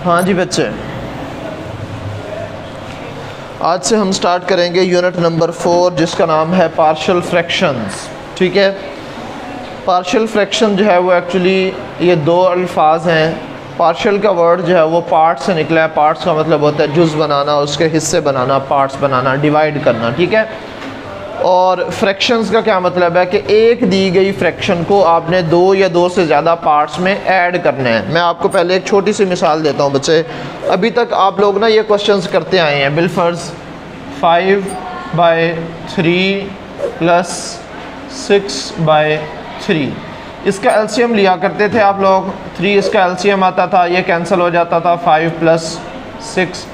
हाँ जी बच्चे, आज से हम स्टार्ट करेंगे यूनिट नंबर 4 जिसका नाम है पार्शियल फ्रैक्शंस। ठीक है, पार्शियल फ्रैक्शन जो है वो एक्चुअली ये दो अल्फाज हैं। पार्शियल का वर्ड जो है वो पार्ट से निकला है। पार्ट्स का मतलब होता है जुज़ बनाना, उसके हिस्से बनाना, पार्ट्स बनाना, डिवाइड करना। ठीक है, और फ्रैक्शंस का क्या मतलब है कि एक दी गई फ्रैक्शन को आपने दो या दो से ज़्यादा पार्ट्स में ऐड करना है। मैं आपको पहले एक छोटी सी मिसाल देता हूँ बच्चे। अभी तक आप लोग ना ये क्वेश्चंस करते आए हैं। बिलफर्ज 5/3 + 6/3 इसका एलसीएम लिया करते थे आप लोग। 3 इसका एलसीएम आता था, ये कैंसिल हो जाता था। 5 + 6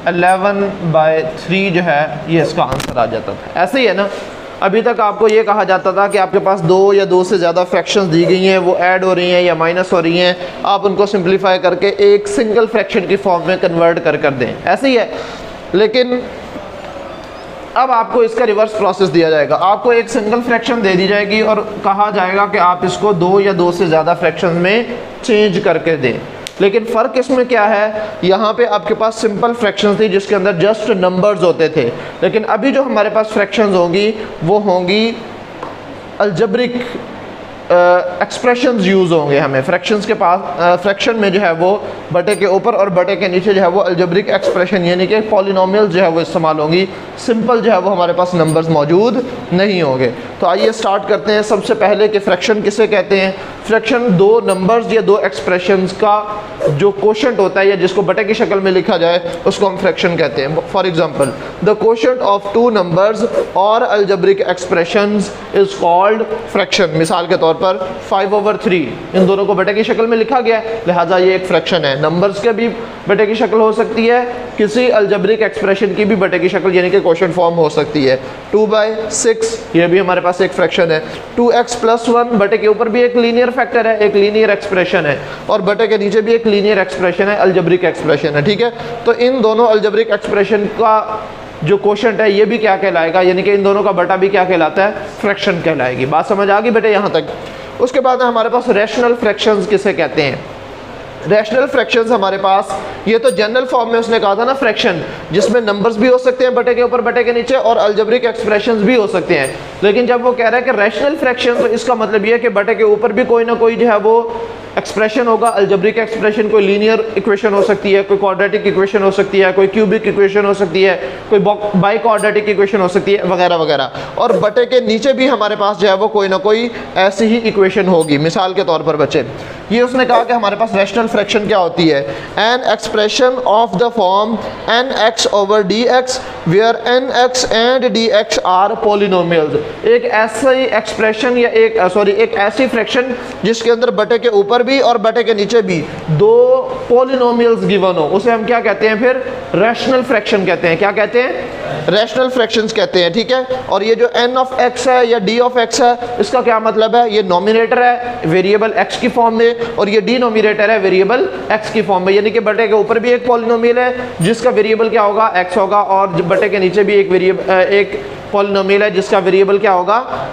11/3 जो है ये इसका आंसर आ जाता था। ऐसे ही है ना। अभी तक आपको ये कहा जाता था कि आपके पास दो या दो से ज़्यादा फ्रैक्शंस दी गई हैं, वो ऐड हो रही हैं या माइनस हो रही हैं, आप उनको सिंप्लीफाई करके एक सिंगल फ्रैक्शन की फॉर्म में कन्वर्ट कर दें। ऐसे ही है, लेकिन अब आपको इसका रिवर्स प्रोसेस दिया जाएगा। आपको एक सिंगल फ्रैक्शन दे दी जाएगी और कहा जाएगा कि आप इसको दो या दो से ज़्यादा फ्रैक्शन में चेंज करके दें। लेकिन फ़र्क इसमें क्या है, यहाँ पे आपके पास सिंपल फ्रैक्शंस थी जिसके अंदर जस्ट नंबर्स होते थे, लेकिन अभी जो हमारे पास फ्रैक्शंस होंगी वो होंगी अलजेब्रिक एक्सप्रेशंस यूज़ होंगे। हमें फ्रैक्शंस के पास फ्रैक्शन में जो है वो बटे के ऊपर और बटे के नीचे जो है वो अलजेब्रिक एक्सप्रेशन यानी कि पॉलिनोमियल जो है वो इस्तेमाल होंगी। सिंपल जो है वो हमारे पास नंबर्स मौजूद नहीं होंगे। तो आइए स्टार्ट करते हैं। सबसे पहले कि फ्रैक्शन किसे कहते हैं। फ्रैक्शन दो नंबर्स या दो एक्सप्रेशंस का जो कोशेंट होता है या जिसको बटे की शक्ल में लिखा जाए उसको हम फ्रैक्शन कहते हैं। For example, the quotient of two numbers और algebraic expressions is called fraction. मिसाल के तौर पर 5/3 इन दोनों को बटे की शक्ल में लिखा गया है, लिहाजा ये एक फ्रैक्शन है। नंबर्स के भी बटे की शक्ल हो सकती है, किसी अलजेब्रिक एक्सप्रेशन की भी बटे की शक्ल यानी कि कोशेंट फॉर्म हो सकती है। 2/6 ये भी हमारे पास एक फ्रैक्शन है। 2x + 1 बटे के ऊपर भी एक लीनियर फैक्टर है, एक लीनियर एक्सप्रेशन है, और बटे के नीचे भी एक लीनियर एक्सप्रेशन है, अलजेब्रिक एक्सप्रेशन है। ठीक है, तो इन दोनों अलजेब्रिक एक्सप्रेशन का जो कोशेंट है ये भी क्या कहलाएगा, यानी कि इन दोनों का बटा भी क्या कहलाता है, फ्रैक्शन कहलाएगी। बात समझ आ गई बेटे यहाँ तक। उसके बाद हमारे पास रैशनल फ्रैक्शंस किसे कहते हैं। रैशनल फ्रैक्शंस हमारे पास, ये तो जनरल फॉर्म में उसने कहा था ना फ्रैक्शन, जिसमें नंबर्स भी हो सकते हैं बटे के ऊपर बटे के नीचे और अलजेब्रिक एक्सप्रेशंस भी हो सकते हैं। लेकिन जब वो कह रहा है कि रैशनल फ्रैक्शन, तो इसका मतलब ये है कि बटे के ऊपर भी कोई ना कोई जो है वो एक्सप्रेशन होगा। अलजेब्रिक एक्सप्रेशन कोई लीनियर इक्वेशन हो सकती है, कोई क्वाड्रेटिक इक्वेशन हो सकती है, कोई क्यूबिक इक्वेशन हो सकती है, कोई बाई क्वाड्रेटिक इक्वेशन हो सकती है, वगैरह वगैरह। और बटे के नीचे भी हमारे पास जो है वो कोई ना कोई ऐसी ही इक्वेशन होगी। मिसाल के तौर पर बच्चे, ये उसने कहा कि हमारे पास रैशनल फ्रैक्शन क्या होती है, an expression of the form nx/dx where nx and dx are polynomials. एक ऐसी एक्सप्रेशन या एक ऐसी फ्रैक्शन जिसके अंदर बटे के ऊपर भी और बटे के नीचे भी दो पॉलिनोमियल्स गिवन हो, उसे हम क्या कहते हैं, फिर रैशनल फ्रैक्शन कहते हैं। क्या कहते हैं, रैशनल फ्रैक्शंस कहते हैं। ठीक है, और ये जो n(x) है या d(x) है, इसका क्या मतलब है, ये नॉमिनेटर है वेरिएबल x की फॉर्म में और ये डिनोमिनेटर है वेरिएबल x की फॉर्म में, यानी कि बटे के ऊपर भी एक पॉलिनोमियल है जिसका वेरिएबल क्या होगा, x होगा, और बटे के नीचे भी एक पॉलिनोमियल है जिसका वेरिएबल क्या होगा,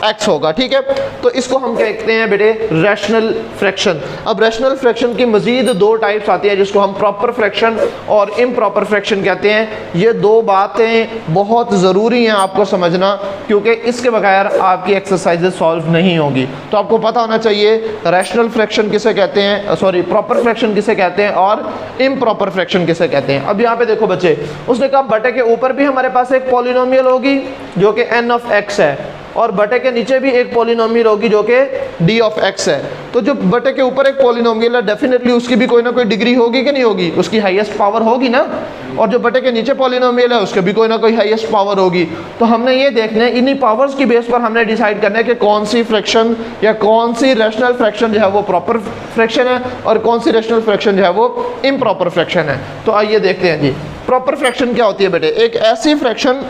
x होगा। ठीक है, तो इसको हम कहते हैं बेटे रैशनल फ्रैक्शन। अब रैशनल फ्रैक्शन की मजीद दो टाइप्स आती है जिसको हम प्रॉपर फ्रैक्शन और इम्प्रॉपर फ्रैक्शन कहते हैं। ये दो बातें बहुत ज़रूरी हैं आपको समझना, क्योंकि इसके बगैर आपकी एक्सरसाइजेज सॉल्व नहीं होगी। तो आपको पता होना चाहिए रैशनल फ्रैक्शन किसे कहते हैं, प्रॉपर फ्रैक्शन किसे कहते हैं और इम्प्रॉपर फ्रैक्शन किसे कहते हैं। अब यहाँ पे देखो बच्चे, उसने कहा बटे के ऊपर भी हमारे पास एक पॉलिनोमियल होगी जो कि n(x) है, और बटे के नीचे भी एक पॉलिनोमियल होगी जो कि d(x) है। तो जो बटे के ऊपर एक पॉलिनोमियल है, डेफिनेटली उसकी भी कोई ना कोई डिग्री होगी कि नहीं होगी, उसकी हाईएस्ट पावर होगी ना। और जो बटे के नीचे पॉलिनोमियल है उसके भी कोई ना कोई हाईएस्ट पावर होगी। तो हमने ये देखना है, इन्हीं पावर्स की बेस पर हमने डिसाइड करना है कि कौन सी फ्रैक्शन या कौन सी रैशनल फ्रैक्शन जो है वो प्रॉपर फ्रैक्शन है और कौन सी रैशनल फ्रैक्शन जो है वो इम्प्रॉपर फ्रैक्शन है। तो आइए देखते हैं जी, प्रॉपर फ्रैक्शन क्या होती है बेटे। एक ऐसी फ्रैक्शन,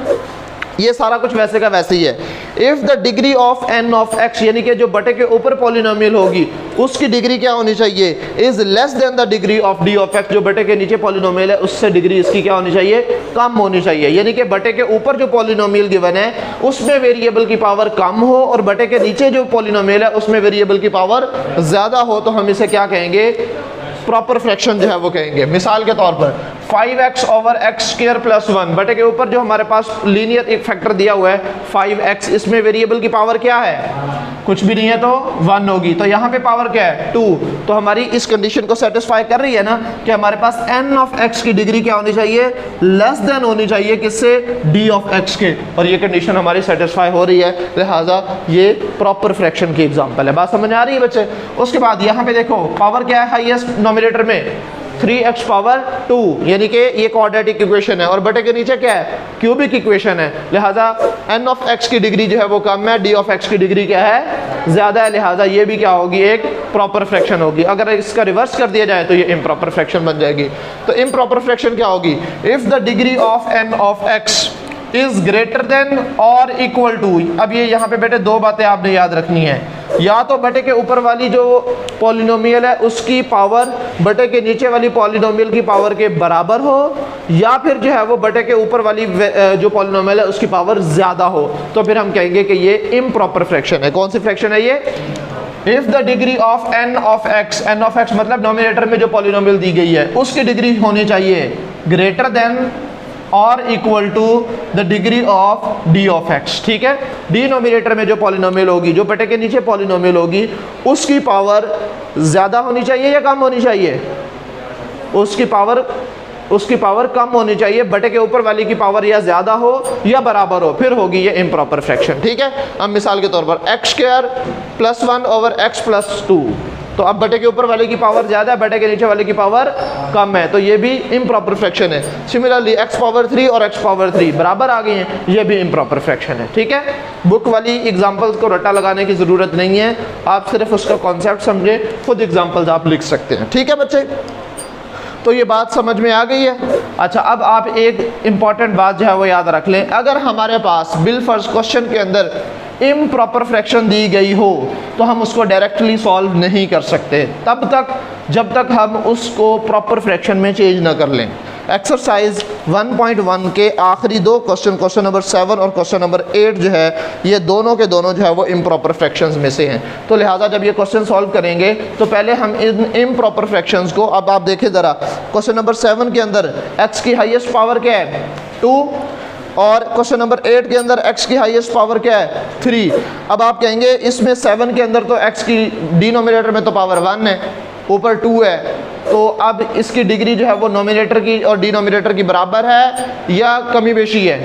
ये सारा कुछ वैसे का वैसे ही है। If the degree of n(x) यानी कि जो बटे के ऊपर पॉलिनोमियल होगी उसकी डिग्री क्या होनी चाहिए, is less than the degree of d(x), जो बटे के नीचे पॉलिनोमियल है उससे डिग्री इसकी क्या होनी चाहिए, कम होनी चाहिए। यानी कि बटे के ऊपर जो पॉलिनोमियल गिवन है उसमें वेरिएबल की पावर कम हो और बटे के नीचे जो पॉलिनोमियल है उसमें वेरिएबल की पावर ज्यादा हो, तो हम इसे क्या कहेंगे, प्रॉपर फ्रैक्शन जो है वो कहेंगे। मिसाल के तौर पर 5x over x square plus 1 बटे के ऊपर जो हमारे पास लीनियर एक फैक्टर दिया हुआ है 5x, इसमें वेरिएबल की पावर क्या है, कुछ भी नहीं है तो 1 होगी, तो यहाँ पे पावर क्या है 2। तो हमारी इस कंडीशन को सेटिस्फाई कर रही है ना कि हमारे पास n ऑफ x की डिग्री क्या होनी चाहिए, लेस देन होनी चाहिए किससे, d ऑफ x के, और ये कंडीशन हमारी सेटिस्फाई हो रही है, लिहाजा ये प्रॉपर फ्रैक्शन की एग्जांपल है। बात समझ में आ रही है बच्चे। उसके बाद यहाँ पे देखो पावर क्या है हाईएस्ट नोमिनेटर में 3x पावर 2, यानी कि ये क्वाड्रेटिक इक्वेशन है, और बटे के नीचे क्या है, क्यूबिक इक्वेशन है, लिहाजा n ऑफ x की डिग्री जो है वो कम है, d ऑफ x की डिग्री क्या है, ज्यादा है, लिहाजा ये भी क्या होगी, एक प्रॉपर फ्रैक्शन होगी। अगर इसका रिवर्स कर दिया जाए तो ये इम्प्रॉपर फ्रैक्शन बन जाएगी। तो इम्प्रॉपर फ्रैक्शन क्या होगी, if the degree of n of x is greater than और इक्वल टू। अब ये यहाँ पे बेटे दो बातें आपने याद रखनी है, या तो बटे के ऊपर वाली जो पॉलिनोमियल है उसकी पावर बटे के नीचे वाली पॉलिनोमियल की पावर के बराबर हो, या फिर जो है वो बटे के ऊपर वाली जो पॉलिनोमियल है उसकी पावर ज्यादा हो, तो फिर हम कहेंगे कि ये इम्प्रॉपर फ्रैक्शन है। कौन सी फ्रैक्शन है ये, if the degree of n of x मतलब नोमिनेटर में जो पॉलिनोमियल दी गई है उसकी डिग्री होनी चाहिए ग्रेटर देन और equal to the degree of d of x, ठीक है। डिनोमिनेटर में जो पॉलिनोमियल होगी, जो बटे के नीचे पॉलिनोमियल होगी, उसकी पावर ज्यादा होनी चाहिए या कम होनी चाहिए, उसकी पावर कम होनी चाहिए, बटे के ऊपर वाली की पावर या ज्यादा हो या बराबर हो, फिर होगी ये इम्प्रॉपर फ्रैक्शन, ठीक है। अब मिसाल के तौर पर x square plus 1 over x plus 2, तो अब बटे के ऊपर वाले की पावर ज्यादा है, बटे के नीचे वाले की पावर कम है, तो ये भी इम्प्रॉपर फ्रैक्शन है। सिमिलरली x पावर 3 और x पावर 3 बराबर आ गए हैं, ये भी इम्प्रॉपर फ्रैक्शन है, ठीक है। बुक वाली एग्जांपल्स को रट्टा लगाने की जरूरत नहीं है, आप सिर्फ उसका कॉन्सेप्ट समझे, खुद एग्जांपल्स आप लिख सकते हैं, ठीक है बच्चे। तो ये बात समझ में आ गई है। अच्छा, अब आप एक इंपॉर्टेंट बात जो है वो याद रख लें, अगर हमारे पास बिलफर्ज क्वेश्चन के अंदर इम्प्रॉपर फ्रैक्शन दी गई हो तो हम उसको डायरेक्टली सॉल्व नहीं कर सकते तब तक जब तक हम उसको प्रॉपर फ्रैक्शन में चेंज ना कर लें। एक्सरसाइज 1.1 के आखिरी दो क्वेश्चन नंबर 7 और क्वेश्चन नंबर 8 जो है, ये दोनों के दोनों जो है वो इम्प्रॉपर फ्रैक्शंस में से हैं। तो लिहाजा जब ये क्वेश्चन सॉल्व करेंगे तो पहले हम इन इम्प्रॉपर फ्रैक्शंस को, अब आप देखें ज़रा, क्वेश्चन नंबर 7 के अंदर x की हाईएस्ट पावर क्या है 2, और क्वेश्चन नंबर 8 के अंदर x की हाईएस्ट पावर क्या है 3। अब आप कहेंगे इसमें 7 के अंदर तो x की डिनोमिनेटर में तो पावर 1 है, ऊपर 2 है, तो अब इसकी डिग्री जो है वो नोमिनेटर की और डिनोमिनेटर की बराबर है या कमी बेशी है,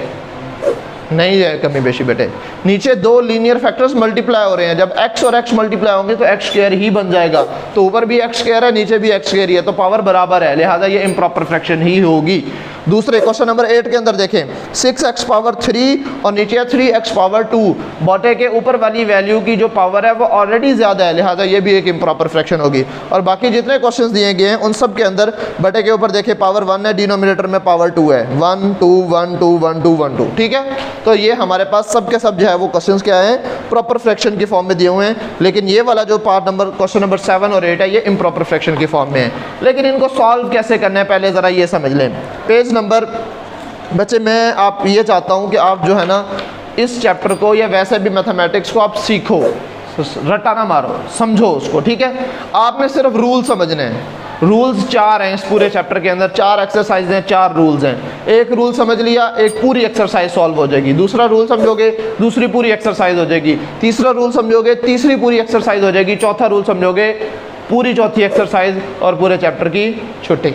नहीं है कमी बेशी बेटे। नीचे दो लीनियर फैक्टर्स मल्टीप्लाई हो रहे हैं, जब x और x मल्टीप्लाई होंगे तो x स्क्वायर ही बन जाएगा, तो ऊपर भी x स्क्वायर है नीचे भी x स्क्वायर ही है, तो पावर बराबर है, लिहाजा ये इम्प्रॉपर फ्रैक्शन ही होगी। दूसरे क्वेश्चन नंबर 8 के अंदर देखें 6x पावर 3 और नीचे 3x पावर 2, बटे के ऊपर वाली वैल्यू की जो पावर है वो ऑलरेडी ज़्यादा है, लिहाजा ये भी एक इम्प्रॉपर फ्रैक्शन होगी। और बाकी जितने क्वेश्चंस दिए गए हैं उन सब के अंदर बटे के ऊपर देखें पावर 1 है, डिनोमिनेटर में पावर 2 है, 1 2 1 2 1 2 1 2, ठीक है। तो ये हमारे पास सब के सब जो है वो क्वेश्चंस क्या हैं, प्रॉपर फ्रैक्शन की फॉर्म में दिए हुए हैं, लेकिन ये वाला जो पार्ट नंबर क्वेश्चन नंबर 7 और 8 है ये इम्प्रॉपर फ्रैक्शन की फॉर्म में है। लेकिन इनको सॉल्व कैसे करना है पहले ज़रा ये समझ लें। पेज नंबर, बच्चे मैं आप ये चाहता हूँ कि आप जो है ना इस चैप्टर को या वैसे भी मैथमेटिक्स को आप सीखो, रट्टा ना मारो, समझो उसको, ठीक है। आपने सिर्फ रूल समझने हैं, रूल्स 4 हैं इस पूरे चैप्टर के अंदर, 4 एक्सरसाइज हैं, 4 रूल्स हैं। एक रूल समझ लिया, एक पूरी एक्सरसाइज सॉल्व हो जाएगी, दूसरा रूल समझोगे दूसरी पूरी एक्सरसाइज हो जाएगी, तीसरा रूल समझोगे तीसरी पूरी एक्सरसाइज हो जाएगी, चौथा रूल समझोगे पूरी चौथी एक्सरसाइज और पूरे चैप्टर की छुट्टी।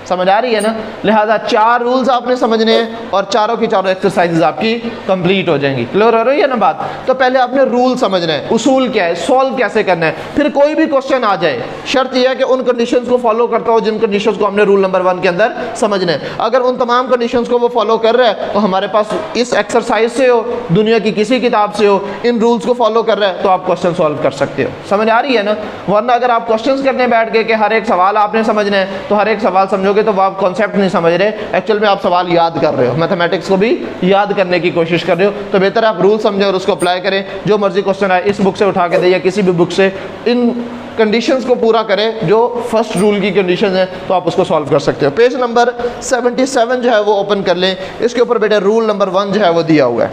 समझ आ रही है ना। लिहाजा 4 रूल्स आपने समझने हैं और चारों की चारों एक्सरसाइजेज आपकी कंप्लीट हो जाएंगी। क्लियर हो रही है ना बात। तो पहले आपने रूल समझना है, उसूल क्या है, सॉल्व कैसे करना है, फिर कोई भी क्वेश्चन आ जाए शर्त यह है कि उन कंडीशंस को फॉलो करता हो जिन कंडीशंस को हमने रूल नंबर 1 के अंदर समझना है। अगर उन तमाम कंडीशंस को वो फॉलो कर रहा है तो हमारे पास इस एक्सरसाइज से हो, दुनिया की किसी किताब से हो, इन रूल्स को फॉलो कर रहा है तो आप क्वेश्चन सॉल्व कर सकते हो। समझ आ रही है ना। वरना अगर आप क्वेश्चन करने बैठ गए कि हर एक सवाल आपने समझना है तो हर एक सवाल समझोगे तो आप कॉन्सेप्ट नहीं समझ रहे, एक्चुअल में आप सवाल याद कर रहे हो, मैथमेटिक्स को भी याद करने की कोशिश कर रहे हो। तो बेहतर आप रूल समझें और उसको अप्लाई करें। जो मर्जी क्वेश्चन आए इस बुक से उठा के दे या किसी भी बुक से, इन कंडीशंस को पूरा करें जो फर्स्ट रूल की कंडीशन है तो आप उसको सॉल्व कर सकते हो। पेज नंबर 77 जो है वो ओपन कर लें। इसके ऊपर बेटा रूल नंबर 1 जो है वो दिया हुआ है।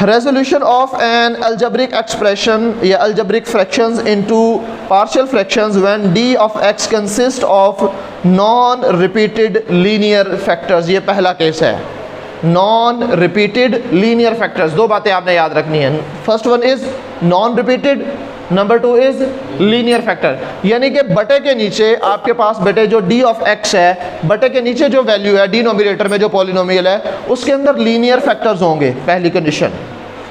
resolution of an algebraic expression या algebraic fractions into partial fractions when d of x consists of non repeated linear factors। ये पहला केस है, नॉन रिपीटेड लीनियर फैक्टर्स। दो बातें आपने याद रखनी है, first one is non repeated, number two is linear factor. यानी कि बटे के नीचे आपके पास बेटे जो d ऑफ x है, बटे के नीचे जो वैल्यू है डिनोमिनेटर में जो पॉलिनोमियल है उसके अंदर लीनियर फैक्टर्स होंगे, पहली कंडीशन।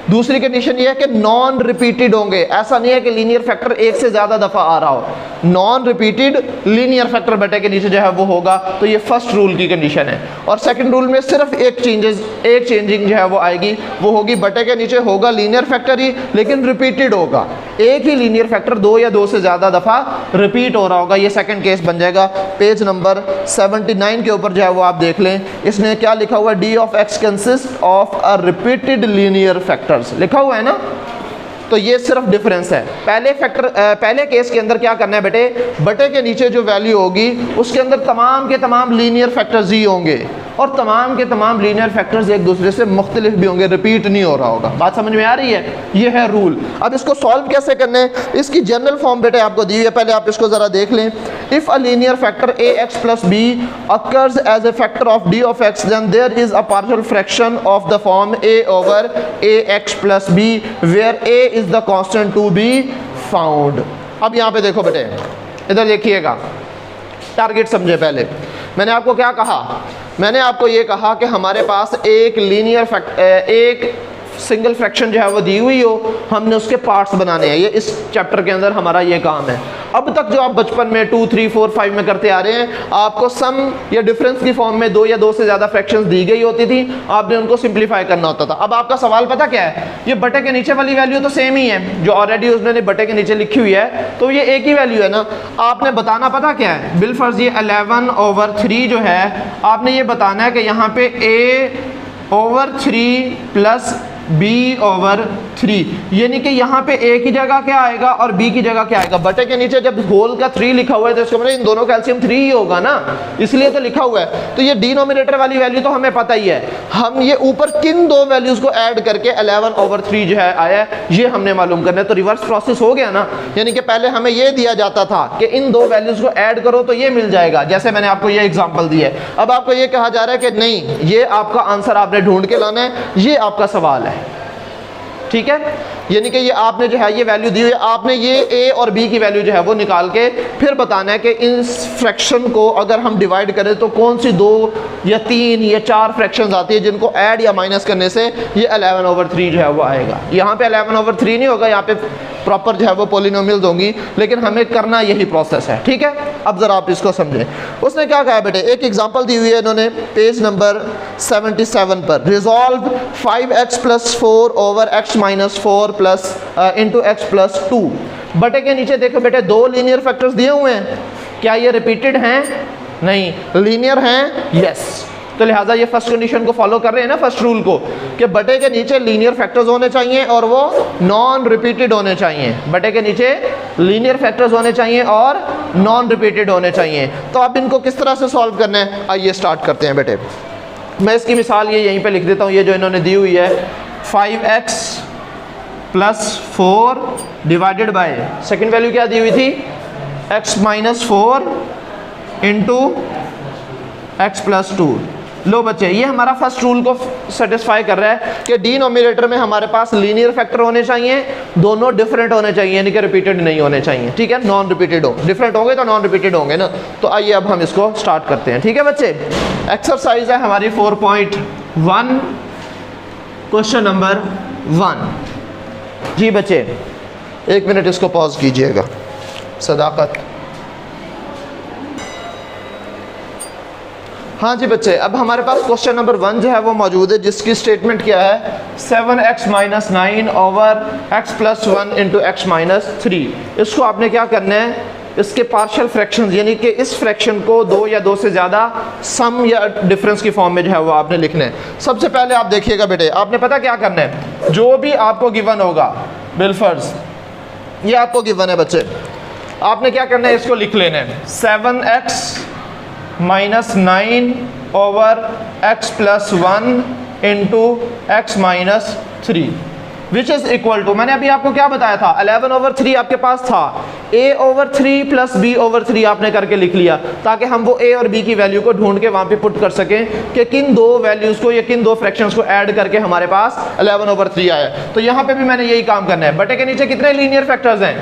दूसरी कंडीशन ये है कि नॉन रिपीटेड होंगे, ऐसा नहीं है कि लीनियर फैक्टर एक से ज्यादा दफा आ रहा हो, नॉन रिपीटेड लीनियर फैक्टर बटे के नीचे जो है वो होगा। तो ये फर्स्ट रूल की कंडीशन है। और सेकंड रूल में सिर्फ एक चेंजिंग जो है वो आएगी, वो होगी बटे के नीचे होगा लीनियर फैक्टर ही, लेकिन रिपीटेड होगा, एक ही लीनियर फैक्टर दो या दो से ज्यादा दफा रिपीट हो रहा होगा। ये सेकंड केस बन जाएगा। पेज नंबर 79 के ऊपर जो है वो आप देख लें, इसने क्या लिखा हुआ है, D of x consist of a repeated linear factor लिखा हुआ है ना। तो ये सिर्फ डिफरेंस है। पहले केस के अंदर क्या करना है बेटे, बटे के नीचे जो वैल्यू होगी उसके अंदर तमाम के तमाम लीनियर फैक्टर्स ही होंगे, और तमाम के तमाम लीनियर फैक्टर्स एक दूसरे से मुख्तलिफ भी होंगे, रिपीट नहीं हो रहा होगा। बात समझ में आ रही है? ये है रूल। अब इसको सॉल्व कैसे करना है, इसकी जनरल फॉर्म बेटे आपको दी हुई है, पहले आप इसको जरा देख लें। If a linear factor ax plus b occurs as a factor of d of x, then there is a partial fraction of the form a over ax plus b where a is the constant to be found। अब यहाँ पे देखो बेटे, इधर देखिएगा, target समझे। पहले मैंने आपको क्या कहा, मैंने आपको ये कहा कि हमारे पास एक लीनियर एक सिंगल फ्रैक्शन जो है वो दी हुई हो, हमने उसके पार्ट्स बनाने हैं। ये इस चैप्टर के अंदर हमारा ये काम है। अब तक जो आप बचपन में 2, 3, 4, 5 में करते आ रहे हैं, आपको सम या डिफरेंस की फॉर्म में दो या दो से ज़्यादा फ्रैक्शंस दी गई होती थी, आपने उनको सिंप्लीफाई करना होता था। अब आपका सवाल पता क्या है, ये बटे के नीचे वाली वैल्यू तो सेम ही है जो ऑलरेडी उसने बटे के नीचे लिखी हुई है, तो ये एक ही वैल्यू है ना। आपने बताना पता क्या है, बिलफर्ज ये 11/3 जो है, आपने ये बताना है कि यहाँ पे a/3 प्लस b/3, यानी कि यहाँ पे a की जगह क्या आएगा और b की जगह क्या आएगा। बटे के नीचे जब होल का 3 लिखा हुआ है तो इसका मतलब इन दोनों का एलसीएम 3 ही होगा ना, इसलिए तो लिखा हुआ है। तो ये डिनोमिनेटर वाली वैल्यू तो हमें पता ही है, हम ये ऊपर किन दो वैल्यूज को ऐड करके 11/3 जो है आया, ये हमने मालूम करना है। तो रिवर्स प्रोसेस हो गया ना, यानी कि पहले हमें ये दिया जाता था कि इन दो वैल्यूज को ऐड करो तो ये मिल जाएगा, जैसे मैंने आपको ये एग्जाम्पल दी है। अब आपको ये कहा जा रहा है कि नहीं, ये आपका आंसर आपने ढूंढ के लाना है, ये आपका सवाल है, ठीक है। यानी कि ये आपने जो है ये वैल्यू दी हुई है, आपने ये a और b की वैल्यू जो है वो निकाल के फिर बताना है कि इन फ्रैक्शन को अगर हम डिवाइड करें तो कौन सी 2 या 3 या 4 फ्रैक्शंस आती है जिनको ऐड या माइनस करने से ये 11/3 जो है वो आएगा। यहाँ पे 11/3 नहीं होगा, यहाँ पे प्रॉपर जो है वो पॉलिनोमियल्स होंगी, लेकिन हमें करना यही प्रोसेस है, ठीक है। अब जरा आप इसको समझें। उसने क्या कहा बेटे, एक एग्जांपल दी हुई है इन्होंने पेज नंबर 77 पर, resolve 5x + 4 over x - 4 plus into x plus 2। बटे के नीचे देखो बेटे, दो लीनियर फैक्टर्स दिए हुए हैं, क्या ये रिपीटेड हैं? नहीं, लीनियर हैं, यस। तो लिहाजा ये फर्स्ट कंडीशन को फॉलो कर रहे हैं ना, फर्स्ट रूल को, कि बटे के नीचे लीनियर फैक्टर्स होने चाहिए और वो नॉन रिपीटेड होने चाहिए। बटे के नीचे लीनियर फैक्टर्स होने चाहिए और नॉन रिपीटेड होने चाहिए। तो अब इनको किस तरह से सॉल्व करना है, आइए स्टार्ट करते हैं बेटे। मैं इसकी मिसाल ये यहीं पे लिख देता हूँ, ये जो इन्होंने दी हुई है 5x + 4 divided by, second value क्या दी हुई थी, x - 4 इंटू x + 2। लो बच्चे, ये हमारा फर्स्ट रूल को सेटिस्फाई कर रहा है कि डिनोमिनेटर में हमारे पास लीनियर फैक्टर होने चाहिए, दोनों डिफरेंट होने चाहिए, यानी कि रिपीटेड नहीं होने चाहिए, ठीक है। नॉन रिपीटेड हो, डिफरेंट होंगे तो नॉन रिपीटेड होंगे ना। तो आइए अब हम इसको स्टार्ट करते हैं, ठीक है बच्चे। एक्सरसाइज है हमारी 4.1, क्वेश्चन नंबर 1। जी बच्चे, 1 मिनट इसको पॉज कीजिएगा, सदाकत। हाँ जी बच्चे, अब हमारे पास क्वेश्चन नंबर 1 जो है वो मौजूद है, जिसकी स्टेटमेंट क्या है, 7x - 9 over x + 1 into x - 3। इसको आपने क्या करना है, इसके पार्शियल फ्रैक्शंस, यानी कि इस फ्रैक्शन को दो या दो से ज़्यादा सम या डिफरेंस की फॉर्म में जो है वो आपने लिखना है। सबसे पहले आप देखिएगा बेटे, आपने पता क्या करना है, जो भी आपको गिवन होगा, बिलफर्ज ये आपको गिवन है बच्चे, आपने क्या करना है, इसको लिख लेना है 7x - 9 over x + 1 into x minus 3 which is equal to, मैंने अभी आपको क्या बताया था, 11/3 आपके पास था, a/3 प्लस b/3 आपने करके लिख लिया ताकि हम वो a और b की वैल्यू को ढूंढ के वहां पे पुट कर सकें कि किन दो वैल्यूज को या किन दो फ्रैक्शंस को ऐड करके हमारे पास 11/3 आया। तो यहाँ पे भी मैंने यही काम करना है। बटे के नीचे कितने लीनियर फैक्टर्स हैं,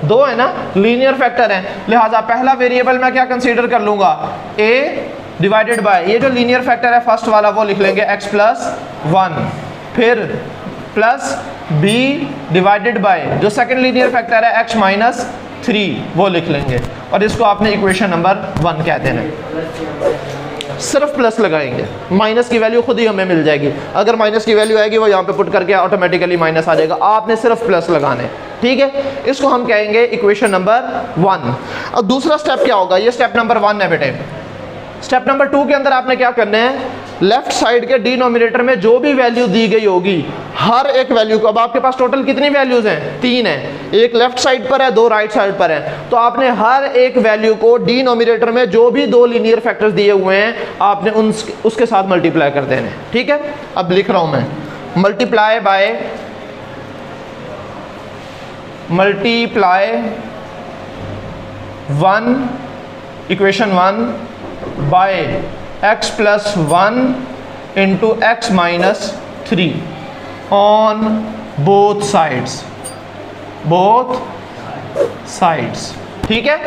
2 है ना, लीनियर फैक्टर हैं, लिहाजा पहला वेरिएबल मैं क्या कंसीडर कर लूंगा, a डिवाइडेड बाय, ये जो लीनियर फैक्टर है फर्स्ट वाला वो लिख लेंगे x+1, फिर प्लस b डिवाइडेड बाय जो सेकंड लीनियर फैक्टर है x-3 वो लिख लेंगे और इसको आपने इक्वेशन नंबर 1 कह देना है। सिर्फ प्लस लगाएंगे, माइनस की वैल्यू खुद ही हमें मिल जाएगी, अगर माइनस की वैल्यू आएगी वो यहाँ पे पुट करके ऑटोमेटिकली माइनस आ जाएगा, आपने सिर्फ प्लस लगाने, ठीक है। इसको हम कहेंगे इक्वेशन नंबर 1। अब दूसरा स्टेप क्या होगा, ये स्टेप नंबर 1 है बेटे। स्टेप नंबर 2 के अंदर आपने क्या करना है, लेफ्ट साइड के डिनोमिनेटर में जो भी वैल्यू दी गई होगी हर एक वैल्यू को, अब आपके पास टोटल कितनी वैल्यूज हैं, 3 है, एक लेफ्ट साइड पर है 2 राइट साइड पर है, तो आपने हर एक वैल्यू को डिनोमिनेटर में जो भी 2 लीनियर फैक्टर्स दिए हुए हैं आपने उसके साथ मल्टीप्लाई कर देने, ठीक है। अब लिख रहा हूं मैं, multiply by multiply 1 equation 1 by x+1 into x-3 on both sides, ठीक है।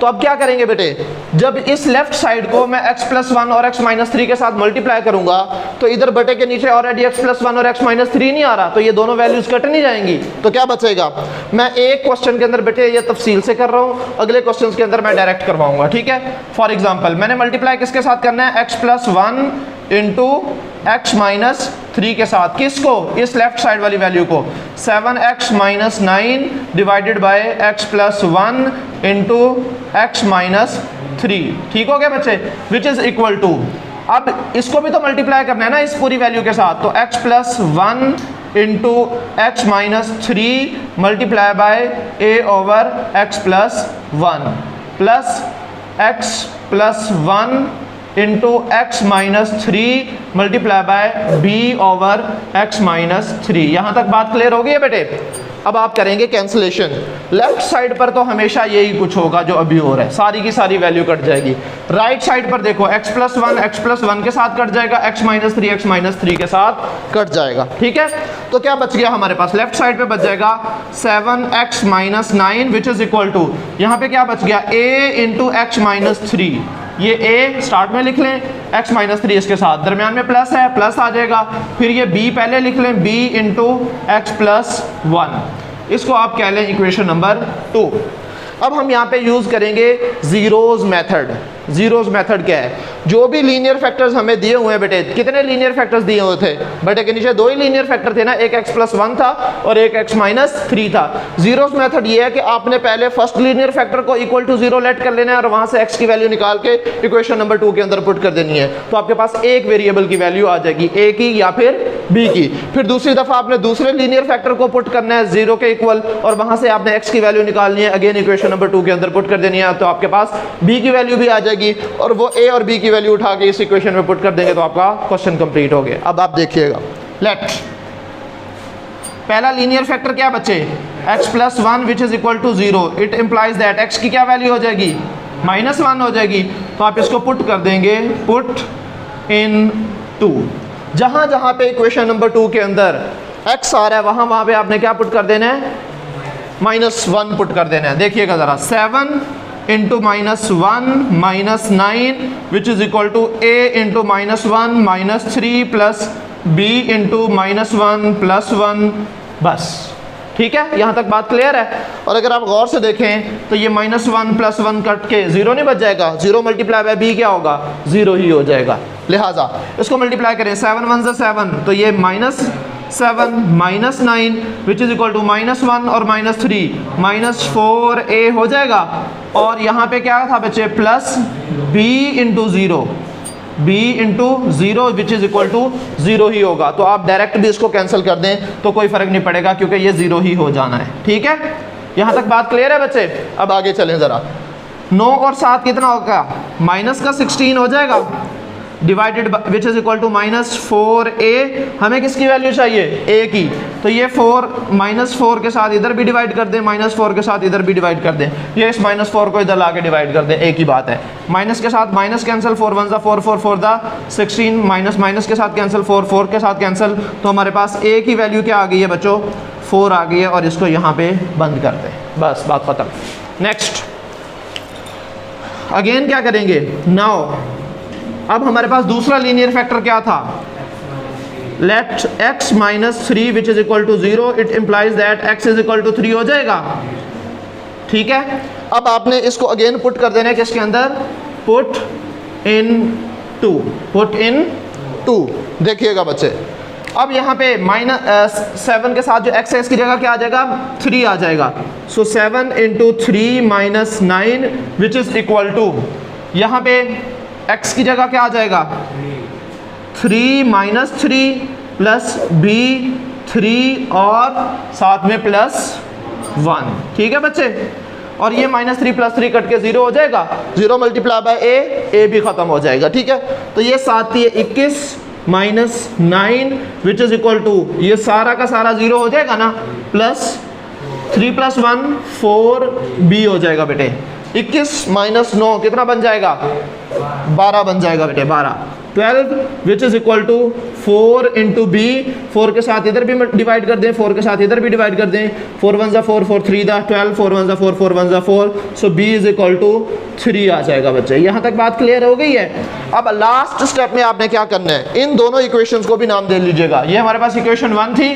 तो अब क्या करेंगे बेटे, जब इस लेफ्ट साइड को मैं x+1 और x-3 के साथ मल्टीप्लाई करूंगा तो इधर बटे के नीचे ऑलरेडी x+1 और x-3 नहीं आ रहा, तो ये दोनों वैल्यूज कट नहीं जाएंगी, तो क्या बचेगा। मैं एक क्वेश्चन के अंदर बेटे ये तफसील से कर रहा हूं, अगले क्वेश्चन के अंदर मैं डायरेक्ट करवाऊंगा, ठीक है। फॉर एग्जाम्पल मैंने मल्टीप्लाई किसके साथ करना है, x+1 इंटू x-3 के साथ, किसको, इस लेफ्ट साइड वाली वैल्यू को, 7x-9 divided by x+1 into x-3, ठीक हो गया बच्चे, विच इज इक्वल टू, अब इसको भी तो मल्टीप्लाई करना है ना इस पूरी वैल्यू के साथ, तो x+1 into x-3 multiply by a/x+1 plus x+1 into x-3 multiply by b/x-3। यहां तक बात क्लियर हो गई है बेटे। अब आप करेंगे कैंसिलेशन, लेफ्ट साइड पर तो हमेशा यही कुछ होगा जो अभी हो रहा है, सारी की सारी वैल्यू कट जाएगी। राइट साइड पर देखो x+1 के साथ कट जाएगा, x-3 के साथ कट जाएगा, ठीक है। तो क्या बच गया हमारे पास, लेफ्ट साइड पे बच जाएगा 7x-9 which is equal to, यहाँ पे क्या बच गया, a इंटू x-3, ये a स्टार्ट में लिख लें, x-3 इसके साथ, दरमियान में प्लस है, प्लस आ जाएगा, फिर ये b पहले लिख लें, b इंटू x+1, इसको आप कह लें इक्वेशन नंबर 2। अब हम यहाँ पे यूज करेंगे जीरोज मेथड। जीरोज मेथड क्या है, जो भी लीनियर फैक्टर्स हमें दिए हुए हैं बेटे, कितने लीनियर फैक्टर्स दिए हुए थे बेटे के नीचे, 2 ही लीनियर फैक्टर थे ना, एक x+1 था और एक x-3 था। जीरोज मेथड ये है कि आपने पहले फर्स्ट लीनियर फैक्टर को इक्वल टू 0 लेट कर लेना है और वहां से x की वैल्यू निकाल के इक्वेशन नंबर 2 के अंदर पुट कर देनी है, तो आपके पास एक वेरिएबल की वैल्यू आ जाएगी, a की या फिर b की। फिर दूसरी दफा आपने दूसरे लीनियर फैक्टर को पुट करना है 0 के इक्वल और वहां से आपने x की वैल्यू निकालनी है, अगेन इक्वेशन नंबर 2 के अंदर पुट कर देनी है, तो आपके पास b की वैल्यू भी आ जाएगी और वो a और b की वैल्यू उठा के इस इक्वेशन में पुट कर देंगे, तो आपका क्वेश्चन कंप्लीट हो गया। अब आप देखिएगा, लेट पहला लीनियर फैक्टर क्या बच्चे, x+1 which is equal to 0, it implies that x की क्या वैल्यू हो जाएगी, -1 हो जाएगी, तो आप इसको पुट कर देंगे, पुट इन 2, जहां जहां पे इक्वेशन नंबर 2 के अंदर x आ रहा है वहां पे आपने क्या पुट कर देना है, -1 पुट कर देना है। देखिएगा जरा, 7 into -1 -9 which is equal to a into -1 -3 plus b into -1 +1, बस, ठीक है, यहां तक बात क्लियर है। और अगर आप गौर से देखें तो ये -1 +1 कट के 0 नहीं बच जाएगा, 0 मल्टीप्लाई बाय b क्या होगा, 0 ही हो जाएगा, लिहाजा इसको मल्टीप्लाई करें, 7 1 7, तो ये -7 -9 विच इज इक्वल टू -1 और -3 -4a हो जाएगा, और यहाँ पे क्या था बच्चे, plus b into 0, b into 0 which is equal to 0 ही होगा, तो आप डायरेक्ट भी इसको कैंसिल कर दें तो कोई फर्क नहीं पड़ेगा क्योंकि ये 0 ही हो जाना है, ठीक है। यहाँ तक बात क्लियर है बच्चे। अब आगे चलें जरा, 9 और 7 कितना होगा, -16 हो जाएगा, divided which is equal to -4a, हमें किसकी वैल्यू चाहिए, a की, तो ये 4 -4 के साथ इधर भी डिवाइड कर दें, -4 के साथ इधर भी डिवाइड कर दें, ये इस -4 को इधर ला के डिवाइड कर दें, एक ही बात है। माइनस के साथ माइनस कैंसिल, 4 1 4 4 4 16, माइनस माइनस के साथ कैंसिल, 4 4 के साथ कैंसिल, तो हमारे पास a की वैल्यू क्या आ गई है बच्चों, 4 आ गई है, और इसको यहाँ पे बंद कर दें, बस बात खत्म। नेक्स्ट अगेन क्या करेंगे, नाउ अब हमारे पास दूसरा लीनियर फैक्टर क्या था, let x -3 which is equal to 0, it implies that x is equal to 3 हो जाएगा, ठीक है। अब आपने इसको अगेन पुट कर देना है किसके अंदर, पुट इन 2, देखिएगा बच्चे, अब यहाँ पे -7 के साथ जो x है इसकी जगह क्या आ जाएगा, 3 आ जाएगा, सो 7 × 3 - 9 विच इज इक्वल टू, यहाँ पे x की जगह क्या आ जाएगा, 3 - 3 प्लस b 3 और साथ में +1, ठीक है बच्चे, और ये -3 + 3 कट के 0 हो जाएगा, 0 मल्टीप्लाई बाय a भी खत्म हो जाएगा, ठीक है। तो ये 7 21 -9 विच इज इक्वल टू, ये सारा का सारा 0 हो जाएगा ना, +3 + 1 4b हो जाएगा बेटे, 21 - 9 कितना बन जाएगा, 12 बन जाएगा बेटे, 12 12 which is equal to 4 × b, 4 के साथ इधर भी डिवाइड कर दें, 4 के साथ इधर भी डिवाइड कर दें, 4 1 4 4 3 12, 4 1 4 4 1 4, so b is equal to 3 आ जाएगा बच्चे। यहाँ तक बात क्लियर हो गई है। अब लास्ट स्टेप में आपने क्या करना है, इन दोनों इक्वेशंस को भी नाम दे लीजिएगा। ये हमारे पास इक्वेशन 1 थी,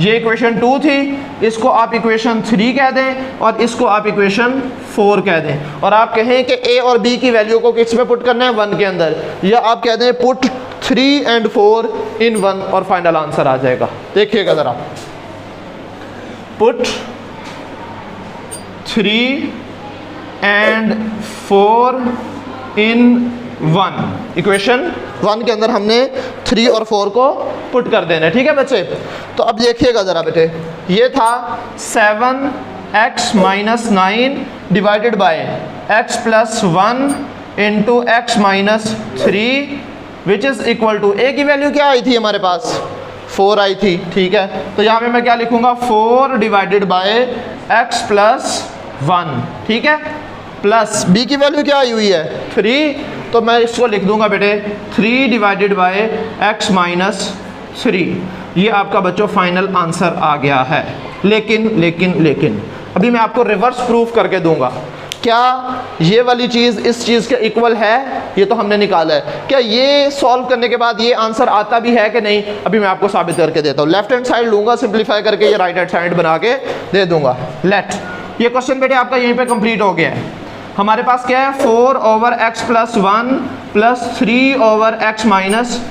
ये इक्वेशन 2 थी, इसको आप इक्वेशन 3 कह दें और इसको आप इक्वेशन 4 कह दें, और आप कहें कि a और b की वैल्यू को किस में पुट करना है, 1 के अंदर, या आप कह दें पुट 3 and 4 in 1 और फाइनल आंसर आ जाएगा। देखिएगा जरा, पुट 3 and 4 in 1, इक्वेशन 1 के अंदर हमने 3 और 4 को पुट कर देना है, ठीक है बच्चे। तो अब देखिएगा ज़रा बेटे, ये था 7x - 9 divided by x + 1 × x - 3 which is equal to, a की वैल्यू क्या आई थी हमारे पास, 4 आई थी, ठीक है। तो यहाँ पे मैं क्या लिखूँगा, 4 डिवाइडेड बाय x + 1, ठीक है, प्लस b की वैल्यू क्या आई हुई है, 3, तो मैं इसको लिख दूंगा बेटे 3 डिवाइडेड बाय x - 3। ये आपका बच्चों फाइनल आंसर आ गया है। लेकिन अभी मैं आपको रिवर्स प्रूफ करके दूंगा, क्या ये वाली चीज़ इस चीज़ के इक्वल है, ये तो हमने निकाला है, क्या ये सॉल्व करने के बाद ये आंसर आता भी है कि नहीं, अभी मैं आपको साबित करके देता हूँ। लेफ्ट हैंड साइड लूँगा, सिंप्लीफाई करके ये राइट हैंड साइड बना के दे दूंगा। लेट, ये क्वेश्चन बेटे आपका यहीं पे कंप्लीट हो गया है। हमारे पास क्या है, 4/x + 1 + 3/x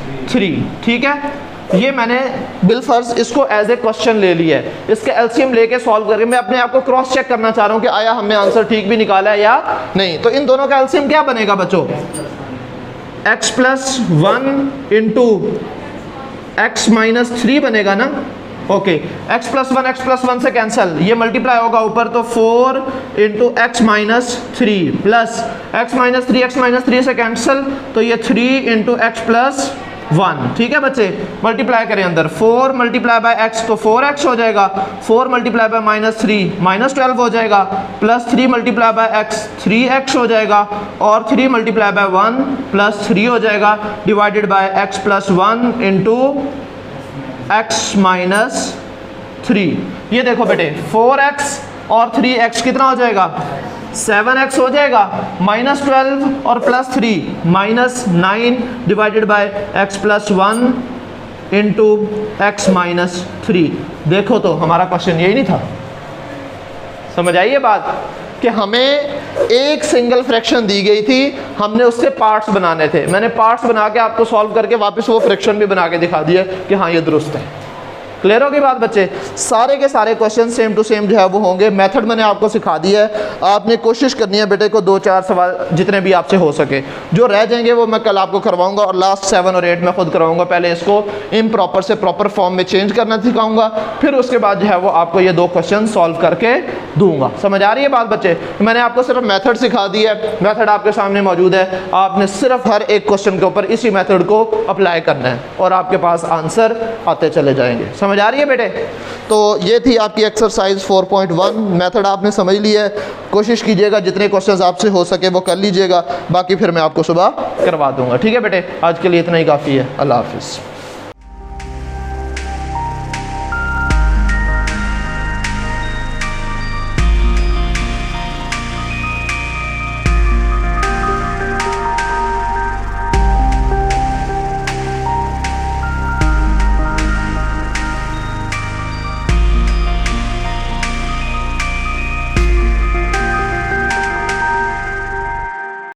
- 3, ठीक है। ये मैंने बिलफर्ज इसको एज ए क्वेश्चन ले लिया है, इसके एलसीएम लेके सॉल्व करके मैं अपने आप को क्रॉस चेक करना चाह रहा हूँ कि आया हमने आंसर ठीक भी निकाला है या नहीं। तो इन दोनों का एलसीएम क्या बनेगा बच्चों, x + 1 × x - 3 बनेगा ना, ओके। x + 1 x + 1 से कैंसिल, ये मल्टीप्लाई होगा ऊपर, तो 4 × x - 3 प्लस x - 3 x - 3 से कैंसिल, तो ये 3 × x + 1, ठीक है बच्चे। मल्टीप्लाई करें अंदर, 4 × x तो 4x हो जाएगा, 4 × -3 -12 हो जाएगा, प्लस 3 × x 3x हो जाएगा, और 3 × 1 + 3 हो जाएगा, डिवाइडेड बाय x + 1 × x - 3। ये देखो बेटे 4x और 3x कितना हो जाएगा, 7x हो जाएगा, -12 और +3 -9 डिवाइडेड बाय x + 1 × x - 3। देखो तो हमारा क्वेश्चन यही नहीं था, समझ आई ये बात, कि हमें एक सिंगल फ्रैक्शन दी गई थी, हमने उससे पार्ट्स बनाने थे, मैंने पार्ट्स बना के आपको सॉल्व करके वापस वो फ्रैक्शन भी बना के दिखा दिया कि हाँ ये दुरुस्त है। क्लियर होगी बात बच्चे? सारे के सारे क्वेश्चन सेम टू सेम जो है वो होंगे। मेथड मैंने आपको सिखा दिया है, आपने कोशिश करनी है बेटे को 2-4 सवाल जितने भी आपसे हो सके, जो रह जाएंगे वो मैं कल आपको करवाऊंगा और लास्ट 7 और 8 मैं खुद करवाऊंगा। पहले इसको इम्प्रॉपर से प्रॉपर फॉर्म में चेंज करना सिखाऊंगा, फिर उसके बाद जो है वो आपको ये 2 क्वेश्चन सॉल्व करके दूंगा। समझ आ रही है बात बच्चे? मैंने आपको सिर्फ मेथड सिखा दिया है, मेथड आपके सामने मौजूद है, आपने सिर्फ हर एक क्वेश्चन के ऊपर इसी मेथड को अप्लाई करना है और आपके पास आंसर आते चले जाएंगे। समझ आ रही है बेटे? तो ये थी आपकी एक्सरसाइज 4.1। मेथड आपने समझ लिया है, कोशिश कीजिएगा जितने क्वेश्चंस आपसे हो सके वो कर लीजिएगा, बाकी फिर मैं आपको सुबह करवा दूंगा। ठीक है बेटे, आज के लिए इतना ही काफ़ी है। अल्लाह हाफिज़।